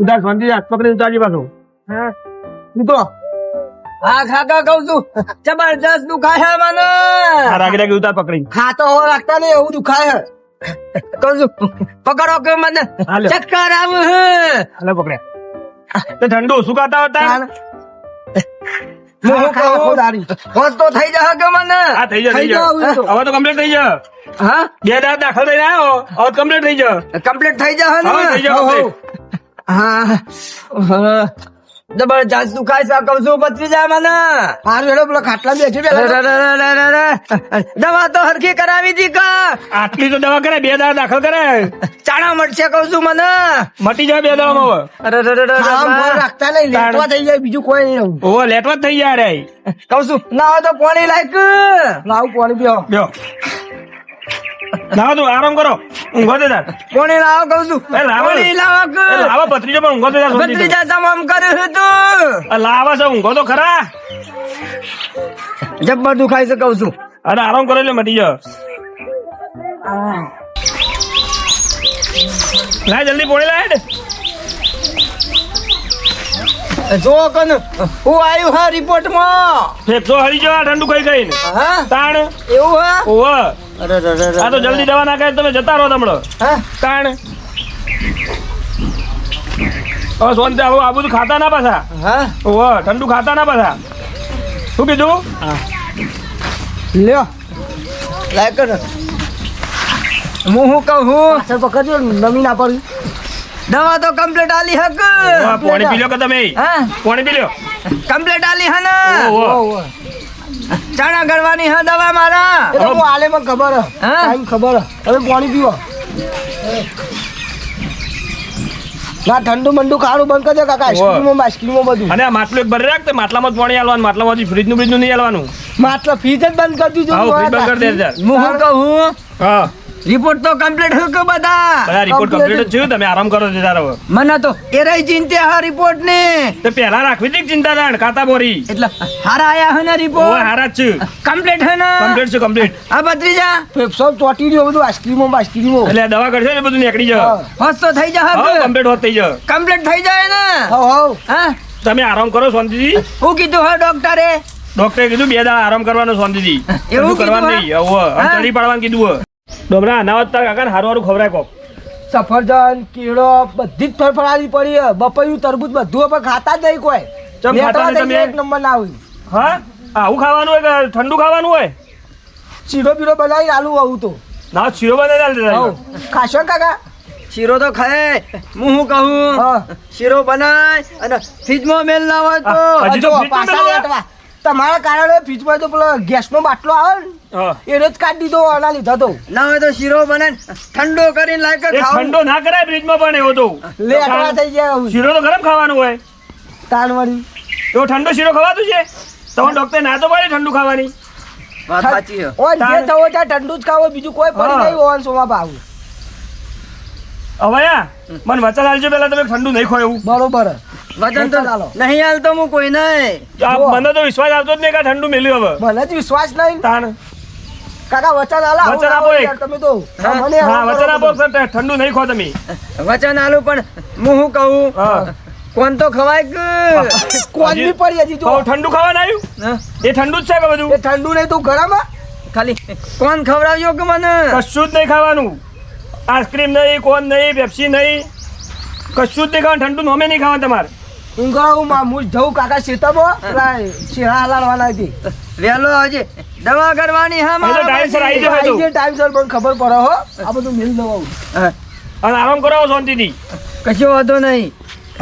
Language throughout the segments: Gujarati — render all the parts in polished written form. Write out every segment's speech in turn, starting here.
ઉધાર શાંતિ હાથ પકડી ઉતારજી પાછું. હા તું તો હા કાકા કહું છું જબરજસ્ત દુખાય છે મને આ રાગી રાગી ઉતાર પકડી. ખાતો હો રાખતા ને એવું દુખાય કહું છું પકડો કે મને હાલો. ચક્કર આવે છે હાલે પકડ્યા. તે ઠંડુ ઓછું ખાતા હતા. હું કહું હોશ તો થઈ જશે કે મને હા થઈ જાય હવે તો કમ્પ્લીટ થઈ જાય. હા 2 દાડા દાખલ થઈને આવ્યો હવે કમ્પ્લીટ થઈ જાય. કમ્પ્લીટ થઈ જશે ને હા, થઈ જાય હા જબરજસ્ત દુખાય છે કહું છું બચી જાય મને હારું હેડો પેલો ખાટલા બેઠી દવા તો હરખી કરાવી દી કા આટલી તો દવા કરે 2 દાડા દાખલ કરે ચાણા મળશે કહું છું મને મટી જાય 2 દાડામાં. રાખતા નહીં લેટવા થઈ જાય બીજું કોઈ નહીં ઓહો લેટવા જ થઈ જાય રે. કહું છું ના હોય તો પાણી લાયક લાવું પાણી પીઓ બ્યો લાવો તું આરામ કરો ઊંઘો દે તાર. પાણી લાવો કહું છું એ લાવો. પાણી લાવો એ લાવો ભત્રીજો પણ ઊંઘો દે તાર શાંતિથી. ભત્રીજા તમામ કર્યું છે તું આ લાવા છે ઊંઘો તો ખરા. જબ્બર દુખાય છે કહું છું અરે આરામ કરો એટલે મટી જાય. લાય જલ્દી પોણી લાય ને. જો કન હું આવ્યું હા રિપોર્ટ માં ફેફસો હરી ગયો આ ઠંડુ ખાઈ ખાઈને. હા તાણ એવું હા ઓહો અરે આ તો જલ્દી દવા નાખે તમે જતા રહો તમણો. હા તાણ હવે સોન આ બધું ખાતા ના પાછા. હા ઓહો ઠંડુ ખાતા ના પાછા. શું કીધું? લ્યો લાય કર હું કહું પાછળ પકડજો નમી ના પડી દવા તો કમ્પ્લીટ આલી હક ઓહો, પાણી પી લો કે તમે હા પાણી પી લો. કમ્પ્લીટ આલી હે ને ઓહો ચાણા ગળવાની હે દવા મારા એ તો હું આલે મને ખબર હે ટાઈમ ખબર હે હવે પાણી પીવો ના ઠંડુ મંડુ ખાવાનું બંધ કરજો કાકા આઈસ્ક્રીમો બધું અને આ માટલું એક ભરી રાખ તે માટલામાં જ પાણી આલવાનું માટલામાંથી ફ્રીજનું નહીં આલવાનું. માટલા ફ્રીજ જ બંધ કરી દીધું હા ફ્રીજ બંધ કરી દે યાર. હું કહું હા રિપોર્ટ તો કમ્પ્લીટ હે કે બધા બધા રિપોર્ટ કમ્પ્લીટ જ છે તમે આરામ કરો છો તાર હવે. મને તો એ રહી ચિંતા હા રિપોર્ટ ને તે પહેલા રાખવી હતી ચિંતા તાણ ખાતા બોરી. એટલે હારા આયા હે ને ઓહો રિપોર્ટ હારા જ છે. કમ્પ્લીટ હે ને કમ્પ્લીટ છે કમ્પ્લીટ. આ ભત્રીજા સબ ચોટી રહ્યો બધું આઈસ્ક્રીમો એટલે આ દવા કરશે ને બધું નીકળી જાય. હોશ તો થઈ જા હા કમ્પ્લીટ હોત થઈ જાય. કમ્પ્લીટ થઈ જાય ને હા તમે આરામ કરો શાંતિથી. હું કીધું હા ડોક્ટરે ડોક્ટરે કીધું 2 દાડા આરામ કરવાનો શાંતિથી. એવું કરવાનું કીધું, નહીં. ઓહો હા? ચડી પાડવાનું કીધું હે. ડોબરા અનાવત તાર કાકા હારું હારું ખવરાય કોક. સફરજન કેળો બધી જ ફળફળાદી પડી હે બપૈયું તરબૂચ બધું પણ ખાતા જ નહીં કોઈ ચમ ખાતા નહીં તમે? એક નંબર ના હોય હા આવું ખાવાનું હોય કે ઠંડુ ખાવાનું હોય? શીરો બીરો બનાવી આલુ આવું તો ના શીરો બનાવી આલ દેતા. ખાશો કાકા શીરો તો ખાય હું શું કહું શીરો બનાય અને ફ્રીજમાં મેલ ના હોય તો હજી તો જો ફ્રીજમાં પાછા મેલ હોય? લેટવા. તમારા કારણે ફ્રીજમાં તો પેલો ગેસનો બાટલો આવે ને હા એ રોજ કાઢી દીધો આના લીધા તો ના હોય તો શીરો બનાય ઠંડો કરીને લાયક એ ઠંડો ના કરાય ફ્રીજમાં પણ એવો તો. લેટવા થઈ જાય શીરો તો ગરમ ખાવાનું હોય. તાણવાળી એવો ઠંડો શીરો ખવાતું છે? તમને ડોક્ટર ના તો પાડે ઠંડુ ખાવાની. વાત સાચી છે ઓય જે થવો ત્યાં ઠંડુ જ ખાવો બીજું કોઈ પડી હા. નહીં ઓન સોમાં ભાવ હવે યા મને વચન આલજો પેલા તમે ઠંડુ નહીં ખો એવું. બરોબર વજન તો નહીં હાલતો હું કોઈ નહીં આ મને તો વિશ્વાસ આવતો જ નહીં કે આ ઠંડુ મેલ્યું હવે. મને જ વિશ્વાસ નહીં તાણ કાકા વચન આલા વચન આપો એક. તમે તો હા વચન આપો સર ઠંડુ નહીં ખો તમે. વચન આલું પણ હું શું કહું હા કોણ તો ખવાય કે કોણ બી પડી હજી તો હવે ઠંડુ ખાવાનું આવ્યું? એ ઠંડુ જ છે કે બધું? એ ઠંડુ નહીં તું ગરમ ખાલી કોણ ખવડાવ્યો કે મને કશું જ નહીં ખાવાનું. આઈસ્ક્રીમ નહીં કોન નહીં પેપ્સી નહીં કશું જ નહીં ખાવાનું. ઠંડુ નોમે નહીં ખાવાનું તમારે. ઊંઘાવું હું જઉં કાકા શેતામાં શેરા હલાડવાના હતી વહેલો હજી દવા કરવાની હા એ તો ટાઈમસર આવી જશે તું. ટાઈમસર પણ ખબર પડે હો આ બધું મિલ દવાવું અને આરામ કરાવો શાંતિથી. કશો વાંધો નહીં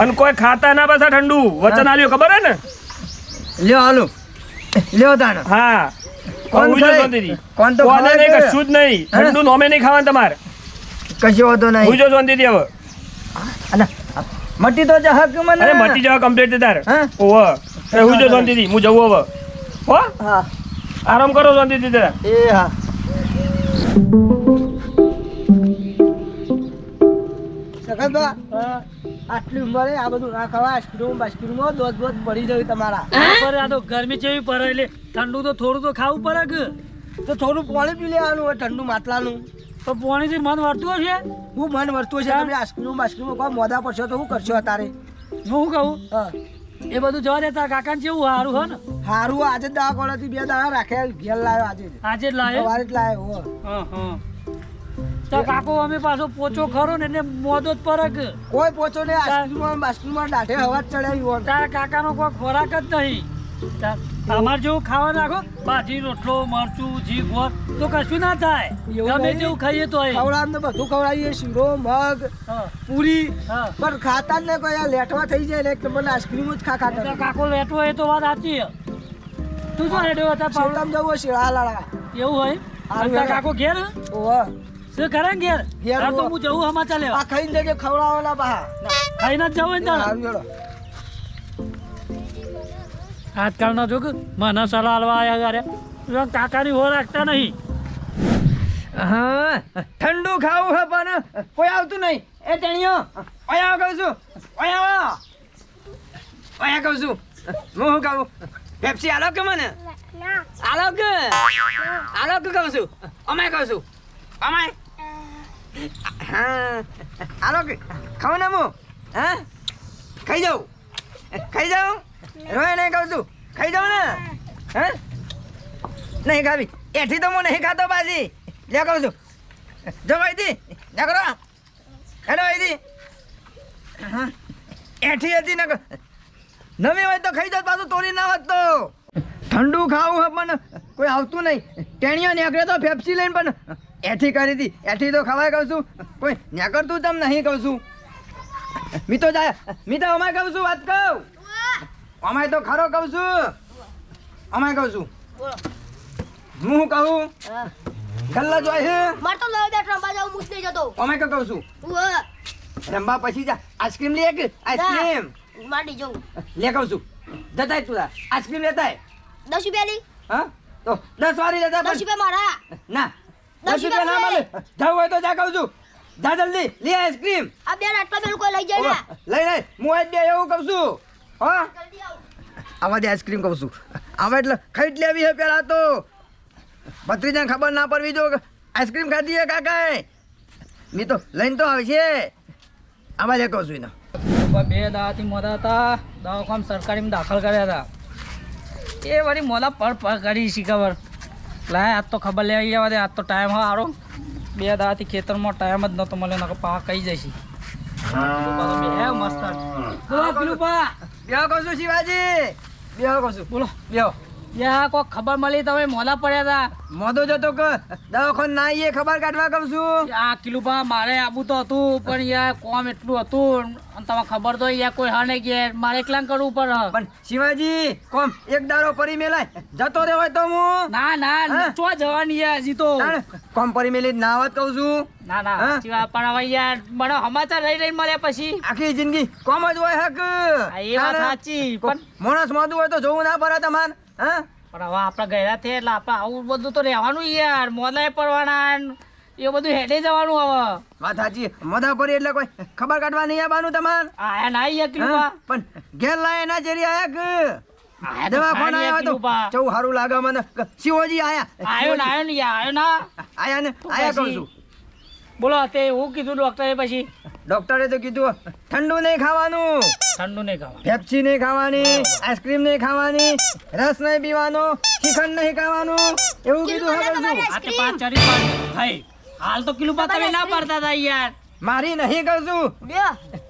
અને કોઈ ખાતા ના પાછા ઠંડુ વચન આલ્યું ખબર હે ને? લ્યો હાલો લ્યો તાણ હા કોણ ઉજો ખાય? શાંતિથી. કોણ તો કોને ખવાય નહીં કે? કશું જ નહીં. ઠંડુ નોમે નહીં ખાવાનું તમારે. કશો વાંધો નહીં ઉજો શાંતિથી હવે. અને મટી તો જહક મને અરે મટી જવા કમ્પ્લીટ તાર. હા? ઓહો એ ઉજો શાંતિથી હું જવું હવે. હો હા આરામ કરો શાંતિથી તારા. એ હા સગનબા આટલી ઉંમરે આ બધું ના ખવાય આઈસ્ક્રીમ દોધ પડી જાય તમારા પર આ તો ગરમી જેવી પડે એટલે ઠંડુ તો થોડું તો ખાવું પડે કે તો થોડું પાણી પી લેવાનું હોય ઠંડુ માટલાનું તો પોણીથી મન વળતું હશે. હું મન વર્તું છે તમે આઈસ્ક્રીમ કોઈ મોદા પડશો તો શું કરશો અત્યારે? હું શું કહું હા એ બધું જવા દે. તારા કાકાને કેવું સારું હો ને? હારું આજે જ દવા કોળાથી 2 દાડા રાખ્યા ઘેર લાવ્યો આજે જ. આજે જ લાવ્યો. સવારે જ લાવ્યો હો. હા હા. તો કાકો અમે પાછો પોચો ખરો ને એટલે મોદો જ પરક. કોઈ પોચો ને આઈસ્ક્રીમ દાઢે હવા જ ચડાવી હોય. તારા કાકાનો કોઈ ખોરાક જ નહીં. અમારે જેવું ખાવા નાખો ભાજી રોટલો મરચું જી ગોળ તો કશું ના થાય. એવું ગમે નહીં. જેવું ખાઈએ તો ખવડાવીને બધું ખવડાવીએ શીરો મગ પૂરી હા. પણ ખાતા જ ને કોઈ આ લેટવા થઈ જાય ને તમને આઈસ્ક્રીમ જ ખા એટલે ખાતા કાકો લેટવો એ તો વાત સાચી છે. તું શું રેડ્યો હતા પાવડો? શેતામ જવું શેળા લાડા એવું હોય હારું તારા હેડો. કાકો ઘેર ઓહો શું કરે ને ઘેર? ઘેર હા, તો હો. હું જવું સમાચાર આ લેવા. ખાઈને જજો ખવડાવવાના બહાર ખાઈને જ જવું ને તારે. હારું હેડો. આજકાલનો જો કે મને સલાહ આલવા આવ્યા કરે કાકાની હો રાખતા નહીં. હા ઠંડુ ખાવું હે પણ કોઈ આવતું નહીં. એ ટેણીઓ ઓયા કહું છું ઓયા કહું છું હું શું કહું પેપ્સી આલો કે મને આલો કે કહું છું અમાય કહું છું અમાય હા આલો કે ખાવ ને હું હા ખાઈ જાઉં રોય નહીં કહું છું ખાઈ જાઉં ને હે નહીં ખાવી એથી તો હું નહીં ખાતો બાજી લે કહું છું જો ભાઈથી લે કરો હેલો ભાઈથી હા એઠી હતી ને નવી હોય તો ખાઈ જાત પાછું તોડી ના હોત તો ઠંડુ ખાવું હે પણ કોઈ આવતું નહીં ટેણીઓ નીકળે તો ફેફસી લઈને પણ એઠી કરી હતી એઠી તો ખવાય કહું છું કોઈ નીકળતું તમ નહીં કહું છું મી તો અમાય કહું છું વાત કહું અમાય તો ખરો કહું છું અમાય કહું છું હું કહું ગલ્લા જોઈ હે માર તો લઈ દે રંબા જાવ મુસ નહીં જતો અમે કહું છું ઉવા રંબા પછી જા આઈસ્ક્રીમ લે કે આઈસ્ક્રીમ માડી જાવ લે કહું છું જતાય તું આઈસ્ક્રીમ લેતાય 10 રૂપિયા લી હા તો 10 વાળી લેતા 10 રૂપિયા મારા ના 10 રૂપિયા ના મળે જાવ હોય તો જા કહું છું જા જલ્દી લે આઈસ્ક્રીમ આ બે આટલા બેલ કોઈ લઈ જાય ને લઈ હું આજ બે એવું કહું છું હા જલ્દી આવ આવા દે આઈસ્ક્રીમ કહું છું આવા એટલે ખાઈ જ લેવી હે પેલા તો ભત્રીજાને ખબર ના પડવી જો આઈસ્ક્રીમ ખાધી હે કાકાએ મી તો લઈને તો આવશે આવા દે કહું છું એને 2 દાવાથી મોડા હતા દવાખાના સરકારીમાં દાખલ કર્યા હતા. એ વળી મોડા પર કરી શી ખબર લાય આજ તો ખબર લેવા આવવા દે. આજ તો ટાઈમ હારો 2 દાવાથી ખેતરમાં ટાઈમ જ નહોતો મળે નકર પા કઈ જશે. બે મસ્ત બોલો પેલું પા બેહો કહું છું શિવાજી બેહો કહું છું બોલો બેહો યા કોઈ ખબર મળી તમે મોડા પડ્યા હતા. મોદો જતો કે દવાખાને ના આવીએ ખબર કાઢવા કહું છું આ કિલુબા મારે આવું તો હતું પણ યાર કોમ એટલું હતું અને તમને ખબર તો યાર કોઈ હા નહીં કે મારે એકલા કરવું પડે. પણ શિવાજી કોમ એક દાડો પરી મેલાય જતો રે હોય તો હું ના ના હા? ચો જવાની યાર હજી તો તાણ કોમ પરી મેલી ના આવત કહું છું ના ના હા? સાચી વાત. પણ હવે યાર મને સમાચાર રહી મળ્યા પછી આખી જિંદગી કોમ જ હોય હક હા, એ વાત તાણ સાચી પણ માણસ મોદું હોય તો જોવું ના પડે તમાર હા પણ હવે આપણે ગયા થયા એટલે આપણે આવું બધું તો રહેવાનું યાર મોદાય પડવાના ને એ બધું હેડે જવાનું હવે. વાત સાચી મોદા પરી એટલે કોઈ ખબર કાઢવા નહીં આવવાનું તમાર આયા ના યાર હા? કિલુબા પણ ઘેર લાય ના જેરી આયા કે આયા તો દવાખાને ખાલી આવ્યા તો કિલુબા. ચૌ સારું લાગે મને શિવજી આયો ને યાર આયો ના આયા ને તો આયા કહું પછી? છું બોલો તે હું કીધું ડોક્ટરે પછી ડોક્ટરે તો કીધું ઠંડુ નહીં ખાવાનું ઠંડુ નહીં ખાવાનું. પેપ્સી નહીં ખાવાની આઈસ્ક્રીમ નહીં ખાવાની રસ નહીં પીવાનો શ્રીખંડ નહીં ખાવાનું એવું કીધું હા કહું છું. આ તે 5 ચરી પાંચ થઈ હાલ તો કિલુબા તમે ના પાડતા હતા યાર. મારી નહીં કહું છું બે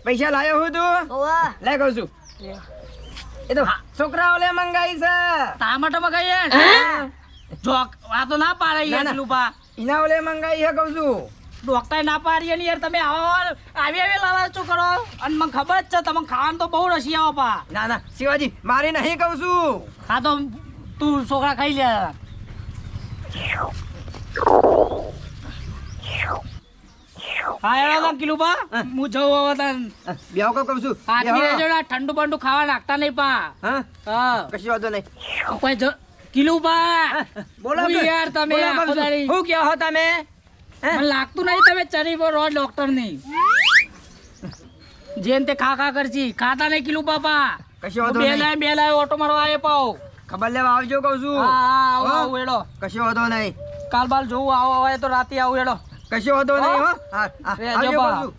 પૈસા લાયો હું તું ઓવા લે કહું છું એ તો છોકરાઓ લે મંગાઈ છે ટામેટામાં કહીએ જોક આ તો ના પાડે ના, યાર ના. કિલુબા. ઇના ઓલે મંગાઈ છે કહું છું ડોક્ટર ના પાડીએ ને યાર તમે આવી લાલાચો કરો અને મને ખબર જ છે તમે ખાવાનું તો બહુ રસી આવો પા. ના ના શિવાજી મારી નહીં કહું છું હા તો તું છોકરા ખાઈ લે. હા એવા કિલુબા હું જઉં હવે તને બેહો કહું છું આદમી બેહો. રહેજો ને આ ઠંડુ બંડુ ખાવા નાખતા નહીં પા. હા હા કશી વાંધો નહીં કોઈ કિલુબા બોલો હું કે- યાર તમે બોલો આખો કહું છું. દાડી. શું કહો છો તમે હે? મને લાગતું નહીં તમે ચરી પર રો ડોક્ટર ની જેન તે ખા ખા કરજી ખાતા નહીં કિલું બાપા. કશી વાંધો નહીં બે લાય ઓટો મારવા આયે પાવ. ખબર લેવા આવજો કહું છું હા આવો હા? આવો એડો કશી વાંધો નહીં કાલ બાલ જોવું આવો હોય તો રાતે આવું એડો. કશો વાંધો નહીં હો હા રહેજો આવજો બા. કહું છું.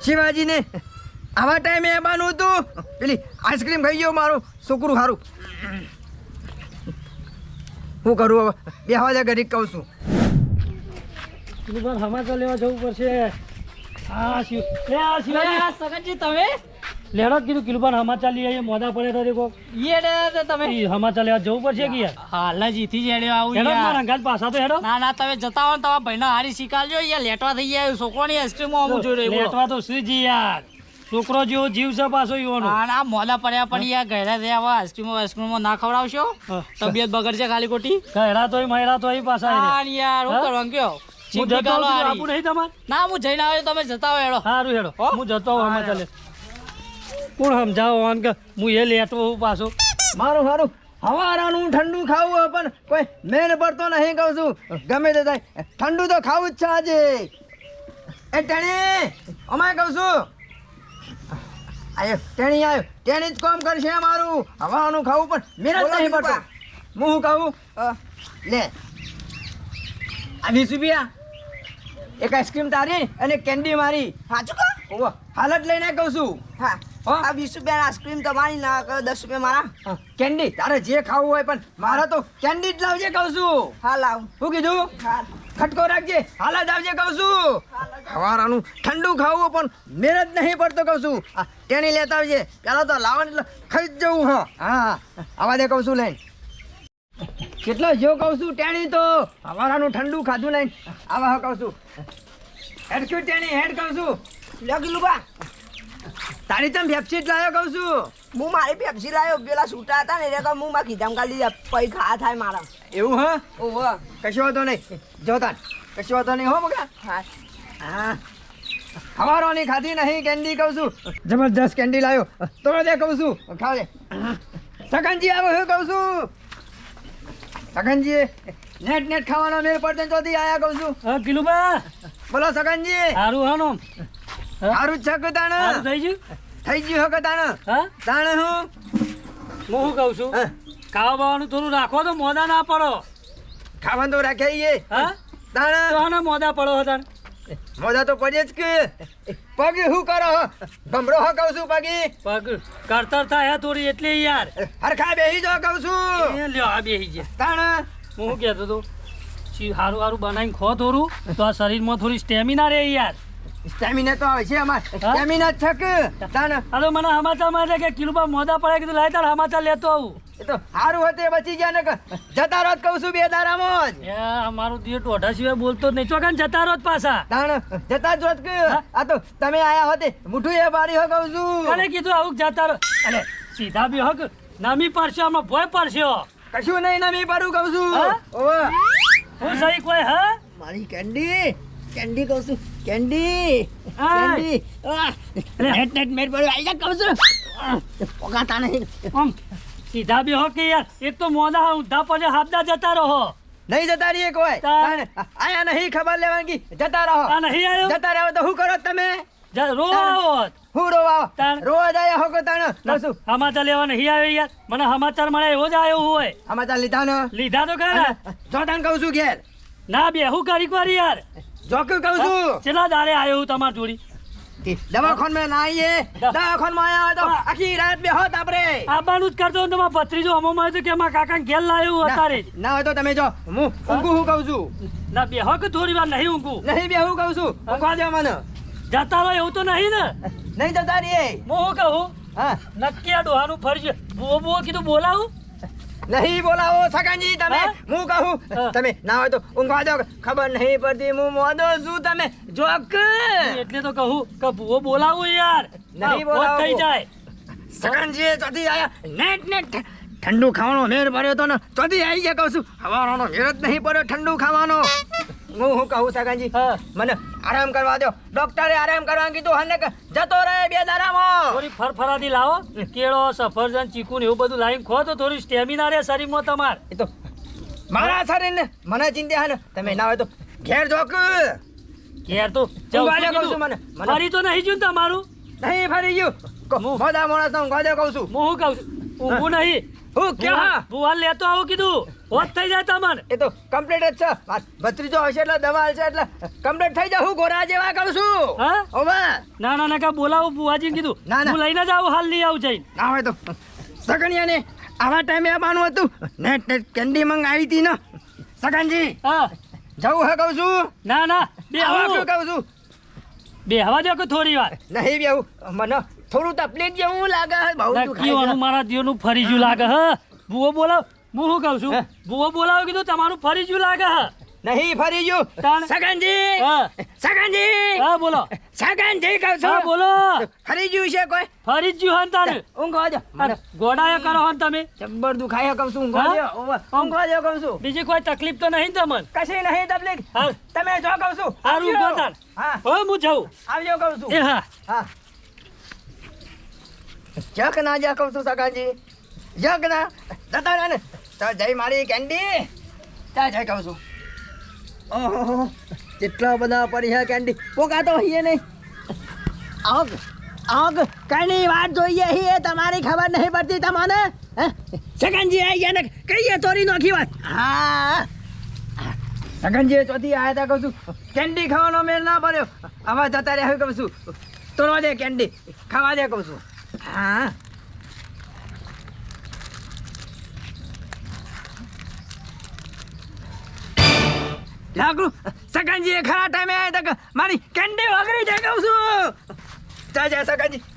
શિવાજીને આવા ટાઈમે આવવાનું હતું પેલી આઈસ્ક્રીમ ખાઈ ગયો મારું છોકરું સારું શું કરું હવે બેહવા દે ઘડી કહું છું સમાચાર લેવા જવું પડશે આ શિવ લે આ લે, શિવાજી આ સગનજી તમે લેડો જ કીધું કિલુબાન સમાચાર લઈ આવીએ મોઢા પડે તો દેખો તમે સમાચાર લેવા જવું પડશે કે યાર હાલ જ ઈથી જ હેડ્યો આવું હેડો યાર. મારા અંગાત પાછા તો હેડો ના ના તમે જતા હો ને તમારા ભાઈને હારી શીખાડજો યાર લેટવા થઈ ગયા છોકરાની આઈસ્ક્રીમ અમુક જોઈ રહ્યો લેટવા તો શ્રીજી યાર છોકરો જેવો જીવ છે પાછો ઈવાનો આ મોડા પડ્યા પણ યાર ઘરે રહ્યા આઈસ્ક્રીમો ના ખવડાવશો હા. તબિયત બગડશે ખાલી ખોટી કહેરા તોય મહેરા તોય પાછા હા આઈને. યાર હું હા? કરવાનું કયો હું જતો હોઉં છું, આપું નહીં તમારે ના હું જઈને આવ્યો તમે જતા હોય હેડો સારું હેડો હો? હું જતો હોઉં સમાચાર લે કોણ સમજાવો આમ કે હું એ લેટવો હોઉં પાછો મારું સારું હવારાનું ઠંડુ ખાવું હોય પણ કોઈ મેળ પડતો નહીં કહું છું ગમે તે થાય ઠંડુ તો ખાવું જ છે આજે એ ટેણી અમાય કહું છું આયો ટેણી આવ્યો ટેણી જ કામ કરશે અમારું હવારાનું ખાવું પણ મેળ જ નહીં પડતો હું શું કહું લે આ 20 રૂપિયા એક આઈસ્ક્રીમ તારી અને કેન્ડી મારી સાચું કહો ઓવો હાલત લઈને કહું છું હા હો? આ 20 રૂપિયાની આઈસ્ક્રીમ તમારી ના 10 રૂપિયા મારા હા, કેન્ડી તારે જે ખાવું હોય પણ મારે તો કેન્ડી જ લાવજે કહું છું હા લાવ શું કીધું હા ખટકો રાખજે હાલ જ આવજે કહું છું સવારાનું ઠંડુ ખાવું પણ મેળ જ નહીં પડતો કહું છું આ ટેણી લેતા આવજે પેલા તો લાવવાનું એટલે ખાઈ જ જવું હા આવા દે કહું છું લઈને કેટલો જો કહું છું ટેણી તો સવારાનું ઠંડુ ખાધું લઈને આવા કહું છું હેડ ક્યુ ટેણી હેડ કહું છું લ્યો કિલુબા તારી તમે વેબસાઇટ લાવ્યો કહું છું હું મારી પેપ્સી લાવ્યો પેલા છૂટા હતા ને એટલે હું માં ખીધામ કાઢી દીધા પૈ ખા થાય મારા એવું હા ઓહો કશો વાંધો નહીં જોતા કશો વાંધો નહીં હો મગા હા હા હવારોની ખાધી નહીં કેન્ડી કહું છું જબરજસ્ત કેન્ડી લાવ્યો તો દે કહું છું ખાવ દે સગનજી આવો હું કહું છું સગનજી નેટ ખાવાનો મેળ પડતો ચોથી આયા કહું છું હા કિલુબા બોલો સગનજી સારું હાનો સારું જ છે કે તાણ સારું થઈ ગયું થઈ ગયું હો કે તાણ હા તાણ હું હું શું કહું છું હા, ખાવા બાવાનું થોડું રાખો તો મોદા ના પડો ખાવાનું તો રાખે હા તો તાણ આના મોદા પડો હતા મોજા તો પડે જ કે પગે શું કરો હો ભમરો હો કહું છું પગી પગ કરતર થાય થોડી એટલે યાર હરખા બેહી જો કહું છું એ લ્યો આ બેહી ગયા તાણ હું શું કહેતો હતો સારું સારું બનાવીને ખો થોડું તો આ શરીરમાં થોડી સ્ટેમિના રહે યાર સ્ટેમિના તો આવે છે અમાર સ્ટેમિના જ છે કે તાણ આ તો મને સમાચાર મળે કે કિલુબા મોદા પડે કીધું લાય તાર સમાચાર લેતો આવું એ તો સારું હતું એ બચી ગયા ને કે જતા રોજ કહું છું બે દારામાં જ એ અમારું દિયો ટોઢા સિવાય બોલતો જ નહીં ચોકાન જતા રહો જ પાછા તાણ જતા જ રોજ કે આ તો તમે આયા હોતે મુઠું એ બારી હો કહું છું કોને કીધું આવું જતા રહો અરે સીધા બી હક નમી પડશે આમાં ભોય પડશે કશું નહીં ના મેં પારું કહું છું હા? ઓવે હું સહી કોઈ હા મારી કેન્ડી કેન્ડી કહું છું કેન્ડી હા. કેન્ડી નેટ નેટ મેટ પર આવી જા કહું છું પોગાતા નહીં આમ સીધા બી હો કે યાર એક તો મોદા ઊંધા પડે હાથના જતા રહો નહીં જતા રહીએ કોઈ તાણ. આયા નહીં ખબર લેવાની જતા રહો આ નહીં આવ્યો જતા રહો તો શું કરો તમે રો આવો હું રોવા તાણ. રોવા જાય હો કે તાણ કહું છું સમાચાર લેવા નહીં આવ્યો યાર મને સમાચાર મળે એવો જ આવ્યો હોય સમાચાર લીધા ને લીધા તો ખરા જો તાણ કહું છું ઘેર ના બે હું કરી વાર યાર જોકું કહું છું ચેલા દાડે આવ્યો હું તમાર જોડી દવાખાન માં ના આવીએ દવાખાન માં આયા હોય તો આખી રાત બે હોત આપણે આબાનું જ કરતો તમારા ભત્રીજો હમો માં કે મારા કાકા ઘેર લાવ્યું અત્યારે જ ના હોય તો તમે જો હું ઊંઘું હું કહું છું ના બે હક થોડી વાર નહીં ઊંઘું નહીં બે હું કહું છું ઊંઘવા દે મને જતા રહો એવું તો નહીં ને નહીં જતા રહીએ હું શું કહું હા નક્કી આ ડોહાનું ફરજ બુઓ બુઓ કીધું બોલાવું નહીં બોલાવો સકાજી તમે હા? હું કહું હા. તમે ના હોય તો ઊંઘવા દો ખબર નહીં પડતી હું મોદો છું તમે જોક એટલે તો કહું કે બુઓ બોલાવું યાર નહીં આ ભોજ બોલાવું. થઈ જાય સકનજી ચોથી આયા નેટ નેટ ઠંડુ ખાવાનો મેર ભર્યો તો ને ચોથી આવી ગયા કહું છું હવાનો મેર જ નહીં પડ્યો ઠંડુ ખાવાનો હું કહું સકનજી હા. મને આરામ કરવા દો ડોક્ટરે આરામ કરવાનું કીધું હને કે જતો રહે બે દારામાં થોડી ફરફરાથી લાવો કેળો સફરજન ચીકુ ને એવું બધું લાવીને ખો તો થોડી સ્ટેમિના રહે શરીરમાં તમાર એ તો મારા શરીરને મને ચિંતા હે ને તમે ના હોય તો ઘેર જોક ઘેર તો ઊંઘવા દે કહું છું મને. ફરી તો નહીં જોયું તમારું નહીં ફરી ગયું હું- મોદા મોણસ ઊંઘવા દે કહું છું હું શું કહું છું ઊંઘું નહીં હું ક્યાં ભુવાન લેતો આવું કીધું હોત થઈ જાય તમને. એ તો કમ્પ્લીટ જ છે ભત્રીજો હશે એટલે દવા હશે એટલે કમ્પ્લીટ થઈ જાય હું ગોરા જેવા કહું છું હા? ઓવે ના ના ના કા બોલાવું ભુવાજીને કીધું ના, ના. હું લઈને જ આવું હાલ લઈ આવું જઈને. ના હોય તો સગનિયાને આવા ટાઈમે આવવાનું હતું નેટ નેટ કેન્ડી મંગાવી હતી ને સગનજી હા જવું હે કહું છું ના ના બે આવા આવું કહું છું બે હવા દો કે થોડી વાર નહીં બી આવું મને થોડું તકલીફ જેવું લાગે છે બહુ દુખાય કીવાનું છે. મારા દિયોનું ફરી જ્યું લાગે હ ભુવો બોલાવ હું શું કહું છું હે? ભુવો બોલાવો કીધું તમારું ફરી જ્યું લાગે હ નહીં ફરી ગયું તાણ. સગનજી હા સગનજી હા બોલો સગનજી કહું હા છું બોલો ફરી ગયું છે કોઈ ફરી જ્યું હન તારે ઊંઘવા દો મને ગોડાયા કરો હન તમે જબ્બર દુખાય કહું છું ઊંઘવા હા? દો ઓવે, ઊંઘવા દો કહું છું બીજી કોઈ તકલીફ તો નહીં ને તમને કશી નહીં તકલીફ હા તમે જો કહું છું હારું આવજો. ઊંઘો તાર. હા હો હું જાઉં આવજો કહું છું એ હા હા જક ના જા કહું છું સગાજી જક ના જતા રહે ને તો જઈ મારી કેન્ડી ત્યાં જઈ કહું છું ઓહો કેટલા બધા પડી છે કેન્ડી પોકા તો હઈએ નહીં આગ આગ કઈની વાત જોઈએ હી તમારી ખબર નહીં પડતી તમને સગનજી આવી ગયા ને કહીએ તોરી નોખી વાત હા સગનજી ચોથી આયા તા કહું છું કેન્ડી ખાવાનો મેળ ના પડ્યો આવા જતા રહ્યા કહું છું તોડવા દે કેન્ડી ખાવા દે કહું છું હા લાકડું સગનજી ખરા ટાઈમે આયા તા મારી કેન્ડી વગરી જાય કહું છું જા જા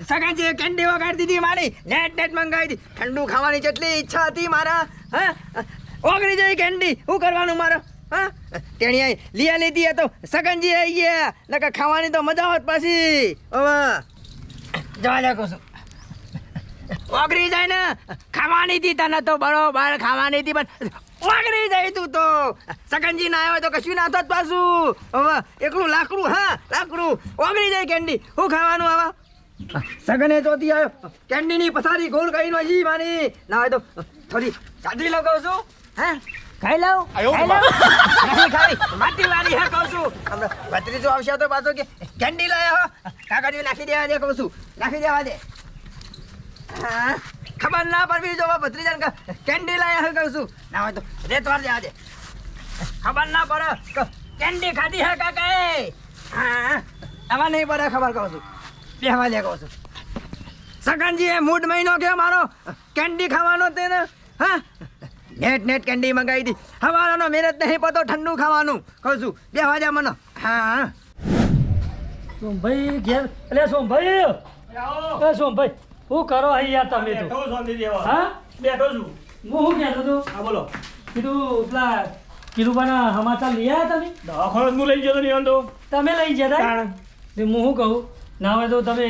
સગનજી કેન્ડી વગાડી દીધી મારી નેટ નેટ મંગાવી દીધી ઠંડુ ખાવાની જેટલી ઈચ્છા હતી મારા હા ઓગળી જાય કેન્ડી શું કરવાનું મારે હા તેણી લીયા લીધી તો સગનજી આવી ગયા નકર ખાવાની તો મજા હોત પાછી હવે જવા જા કહું છું ઓગળી જાય ને ખાવાની હતી તને તો બરોબર ખાવાની હતી પણ ઓગળી જાય તું તો સગનજી ના આવ્યો તો કશું ના થત પાછું હવે એકલું લાકડું હા લાકડું ઓગળી જાય કેન્ડી શું ખાવાનું આવા સગને ચોથી આવ્યો કેન્ડીની પથારી ગોળ કરીને હજી મારી ના હોય તો થોડી ચાદરી લગાવું છું હે ખાઈ લઉં ખાઈ લઉં નહીં ખાઈ માટી વાળી હે કહું છું હમણાં ભત્રીજો આવશે તો પાછો કે કેન્ડી લાયા હો કાકાજી નાખી દેવા દે કહું છું નાખી દેવા દે હા ખબર ના પડવી જો ભત્રીજાને કેન્ડી લાયા હે કહું છું ના હોય તો રેત વાર દેવા દે ખબર ના પડે કેન્ડી ખાધી હે કાકાએ હા આમાં નહીં પડે ખબર કહું છું બેહવા દે કહું છું સગનજી એ મૂડ મહિનો કે મારો કેન્ડી ખાવાનો તે ને હા નેટ નેટ કેન્ડી મંગાવી હતી હવારાનો મહેનત નહીં પડતો ઠંડુ ખાવાનું કહું છું બેહવા દે મને હા સોમભાઈ ઘેર એટલે સોમભાઈ એ સોમભાઈ શું કરો અહીં યાર તમે તો હા બેઠો છું. હું શું કહેતો હતો હા બોલો. કીધું પેલા કીધુંબાના સમાચાર લઈ આવ્યા તમે દવાખાને હું લઈ જતો નહીં આમ તો. તમે લઈ જતા તાણ. તે હું શું કહું ના હોય તો તમે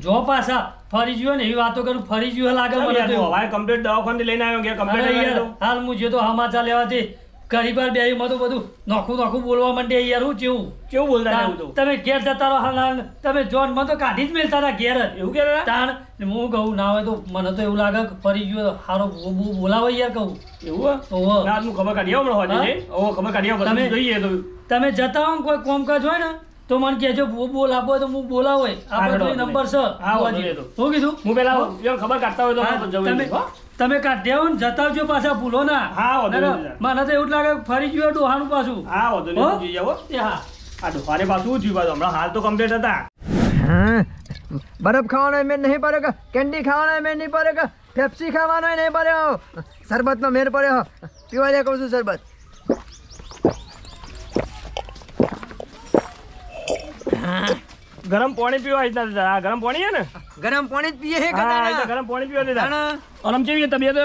જો પાછા ફરી જ્યો ને એવી વાતો કરું ફરી જ્યો લાગે મને તો એવું. હવે કમ્પ્લીટ દવાખાને લઈને આવ્યો કે અરે કમ્પ્લીટ યાર, હાલ હું જે તો સમાચાર લેવાથી ઘરી પર બેહીમાં તો બધું નોખું બોલવા માંડે યાર હું કેવું કેવું બોલતા હતા એવું તો? તમે ઘેર જતા રહો હાલ તમે જોન મને તો કાઢી જ મેલતા હતા ઘેર જ એવું કહેતા હતા? તાણ ને હું કહું ના હોય તો મને તો એવું લાગે કે ફરી ગયો હારો બોલાવો યાર કહું એવું હે? ઓહો. ના, હું ખબર કાઢી આવું હમણાં હા? હોજે. ઓહો, ખબર કાઢી આવું. તમે- પછી જોઈએ તો. તમે જતા હો ને કોઈ કોમકાજ હોય ને તો મને કહેજો બોલ આપો હોય તો હું બોલાવો હોય હા, આપણો વાંધો નંબર છે હા, વાંધો નહીં તો. હું કીધું હું પેલા એમ ખબર કાઢતા હોય તો હા, મારે તો જવું નહીં, હો. તમે કાઢ્યા હો ને જતા આવજો પાછા ભૂલો ના હા, વાંધો ના, નહીં. મને તો એવું જ લાગે કે ફરી ગયો ડોહાનું પાછું હા વાંધો નહીં, હો? હું જઈ આવો. એ હા આ દુકાને પાછું શું થયું પાછું? હમણાં હાલ તો કમ્પ્લીટ હતા. બરફ ખાવાનો મેં નહીં પડે કે કેન્ડી ખાવાનો મેં નહીં પડે કે પેપ્સી ખાવાનો નહીં પડ્યો શરબતનો મેર પડ્યો પીવા દે કહું છું શરબત ગરમ પાણી પીવા આવી રીતના આ ગરમ પાણી છે ને? ગરમ પાણી જ પીએ હે હા, આ કદાચ રીતે ગરમ પાણી પીવા દીધા. તાણ. અને આમ કેવી છે તબિયત?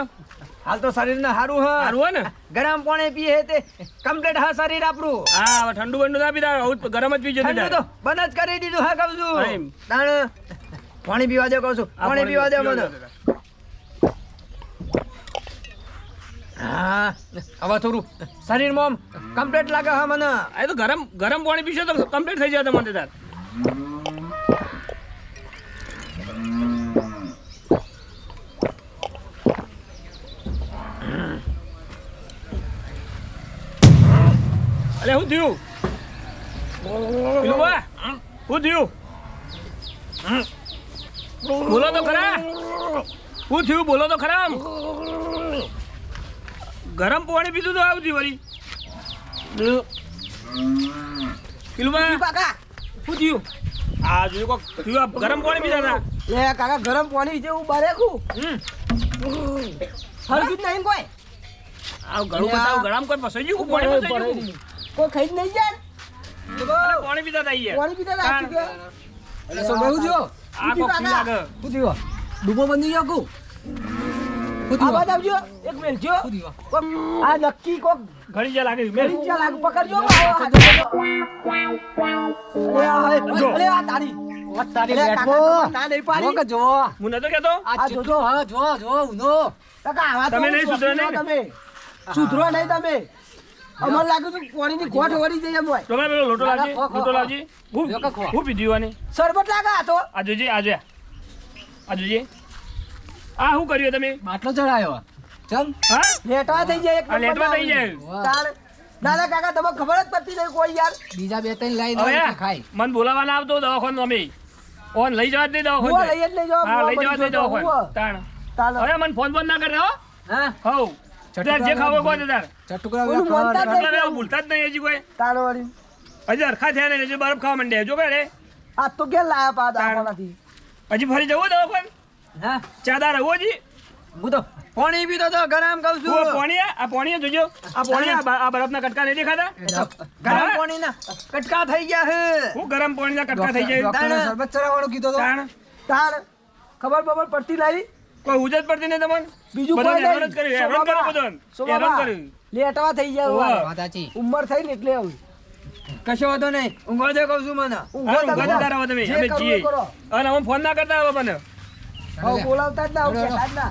હાલ તો શરીરને સારું હ સારું હોય ને? ગરમ પાણી પીએ હે તે કમ્પ્લીટ હા શરીર આપણું હા, હવે ઠંડુ બંડુ ના પીતા, આવું જ ગરમ જ પીજો ઠંડુ તો બંધ જ કરી દીધું હા કહું છું એમ. તાણ પાણી પીવા દે કહું છું પાણી પીવા દે મને હા હવે થોડું શરીરમાં કમ્પ્લીટ લાગે હા મને આ તો ગરમ પાણી પીશો તો કમ્પ્લીટ થઈ જાય તમારે તાર. અલે શું થયું? પેલું બા, શું થયું? બોલો તો ખરા. શું થયું બોલો તો ખરા આમ. ગરમ પાણી પીધું તો આવું થયું વળી. કિલુબા કાકા શું થયું? આ જોયું કોક થયું આ ગરમ પાણી પીધા હતા. લે કાકા ગરમ પાણી છે હું બરેખું હમ. હરકું જ નહીં કોઈ આ ગળું બતાવું ગળામાં કોઈ ફસાઈ ગયું પાણી ફસાઈ ગયું. કોઈ ખાઈ જ નહીં જાય અરે પાણી પીધા હતા યાર. પાણી પીતા રાખી કે એટલે શું બહુ જો આ કોક થયું લાગે. શું થયું ડૂબો બંધી ગયો કુ આ બાદ આવજો એક મિનિટ જો કોક આ નક્કી કોક ઘણી જા લાગે. મેરી ચા લાગ પકડજો અરે આ તારી તારી અરે બેઠો કાકા ના નહીં જો પાડી કે જો હું નતો કેતો. આ ચૂતો હા જો જો ઉનો કાકા આવા તો તમે નહીં સુધરો નહીં ને? તમે સુધરો નહીં તમે અમને લાગ્યું હતું પાણીની ગોઠ વળી જઈ એમ હોય તમે પેલો લોટો લાવજી. ખો, ખો, લોટો ખો. લાવજી. હું જો કે ખો. હું પીધું આને. શરબત લાગે આ તો આ જોજે આ જોયા. આ જોજે. આ શું કર્યું તમે? બાટલો ચડાયો ચમ હા લેટવા થઈ જાય એક આ લેટવા થઈ નંબરના જાય. વાહ. તાણ દાદા કાકા તમને ખબર જ પડતી નહીં કોઈ યાર બીજા બે ત્રણ લઈ હવે લે ખાઈ મન બોલાવા ના આવતો દવાખાનું અમે. ઓન લઈ જવા જ નહીં હુઆ દવાખાનું. લઈ જ લઈ જાઓ હા લઈ હુઆ જવા જ નહીં બધી દવાખાનું. હુઆ. તાણ. તાણ હવે મને ફોન બોન ના કરતા હો. હા હઉ. તાર જે ખાવો કોઈ તાર. ચટુકડા ઓલું મોનતા જ મતલબ એવું ભૂલતા જ નહીં હજી કોઈ. તાણ વળી હજી હરખા થયા ને હજી બરફ ખાવા માંડ્યા જો કે રે. આ તો કે લાયા પા તાણ. દાખલાથી હજી ફરી જવું દવાખાન. હા ચાદા રહો હજી. હું તો પાણી પીતો તો ગરમ કહું હું છું આ પોણીએ જોજો. આ પોણીએ આ બરફના કટકા નહીં દેખાતા. ગરમ પાણીના કટકા થઈ ગયા હે હું ગરમ પાણીના કટકા થઈ જાય. ડોક્ટરે શરબત ચડાવવાનું કીધો તો તાણ. તાણ ખબર બબર પડતી નહીં કોઈ ઉજત પડતી નહીં તમને. બીજું બધાને કોઈ હેરાન જ કર્યું, હેરાન કર્યું બધાને. હેરાન કર્યું. લેટવા થઈ જાય ઓવા. હવે. વાત સાચી ઉંમર થઈ ને એટલે હવે કશો વાંધો નહીં ઊંઘવા દે કહું છું મને ઊંઘો હારું, તમે. ગજદાર આવો તમે. જે અમે કરવું છીએ. એ કરો. અને અમે ફોન ના કરતા હવે મને. હવે બોલાવતા જ ના આવું હેડો, હેડો. કહેતા જ ના